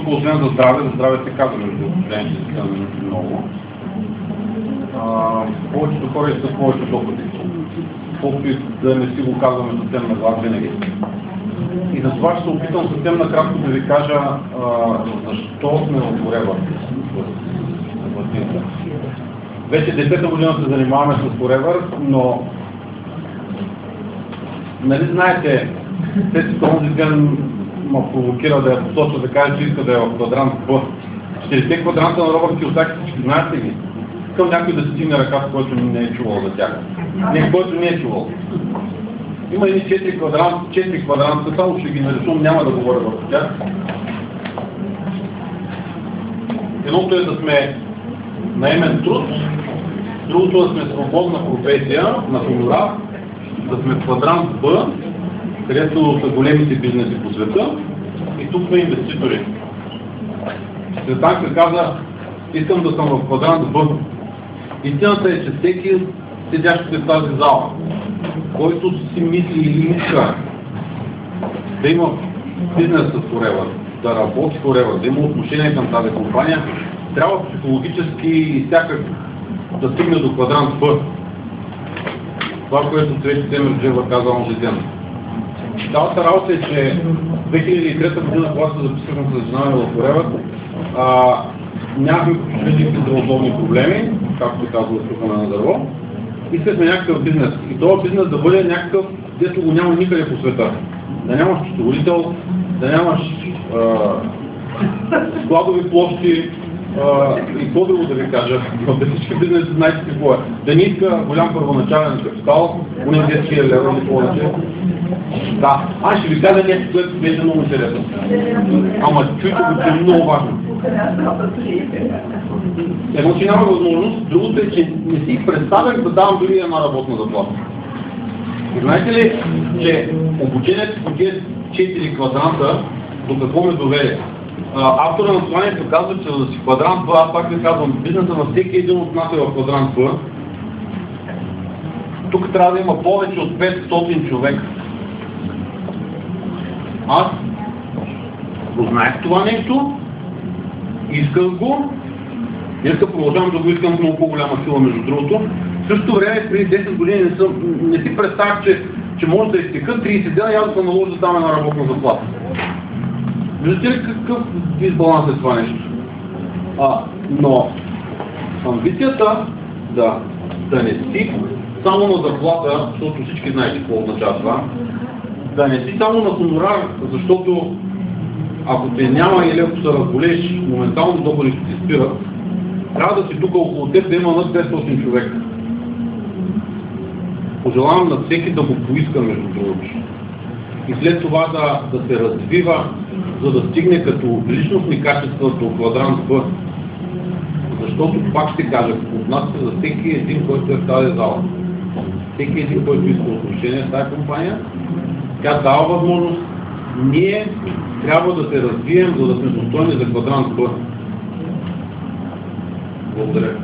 тук освен за здраве се казва между клиентите много. Повечето хора искат повече доходи. Колкото и да не си го казваме съвсем на глас винаги. И за това ще се опитам съвсем накратко да ви кажа защо сме в Forever. Вече 10-та година се занимаваме с Forever, но нали знаете, след този ден ме провокира да я посоча да кажа, че иска да е в квадрант Б. 4 квадранта на Робърт Кийосаки, всички знаете ли? Искам някой да стигне ръка, който не е чувал за тях. Не, който не е чувал. Има едни 4 квадранта, само ще ги нарисувам, няма да говоря върху тях. Едното е да сме наемен труд, другото да сме свободна професия на хонорар, да сме в квадрант Б, където са големите бизнеси по света, и тук сме инвеститори. Светанка каза, искам да съм в квадрант Б. Истината е, че всеки седящите в тази зала, който си мисли или иска да има бизнес с Forever, да работи Forever, да има отношение към тази компания, трябва психологически и всякак да стигне до квадрант Б. Това, което Цвети Темерджиева каза онзи ден. Цялата работа е, че 2003 година, когато се записахме за занимаване в Forever, нямахме никакви здравословни проблеми, както казва слухане на дърво, искахме някакъв бизнес. И този бизнес да бъде някакъв, дето го няма никъде по света. Да нямаш счетоводител, да нямаш складови площи и какво друго да ви кажа. В всички бизнеси знаете какво е. Да не иска голям първоначален капитал, поне 10 000 лева или повече. Да, аз ще ви кажа нещо, което беше много интересно. Ама чуйте го, че е много важно. Едно, че няма възможност, другото е, че не си представях да давам дори една работна заплата. И знаете ли, че обучението по тези 4 квадранта до какво ме доведе? Автора на това нещо казва, че за да си квадрант Б, аз пак ви казвам, бизнеса на всеки един от нас е в квадрант Б. Тук трябва да има повече от 500 човека. Аз го знаех това нещо, исках го, днеска продължавам да го искам с много по-голяма сила, между другото. В същото време, преди 10 години не си представях, че може да изтекат 30 дена и аз да се наложи да дам една работна заплата. Виждате ли какъв дисбаланс е това нещо? Но амбицията да не си само на заплата, защото всички знаете какво означава това, да не си само на хонорар, защото ако те няма или ако се разболеш, моментално доходите ти спират, трябва да си тук около теб да има над 500 човека. Пожелавам на всеки да го поиска, между другото. И след това да се развива, за да стигне като личностни качества до квадрант Б. Защото, пак ще кажа, отнася се за всеки един, който е в тази зала. Всеки един, който иска отношение с тази компания, тя дава възможност. Ние трябва да се развием, за да сме достойни за квадрант Б. Благодаря.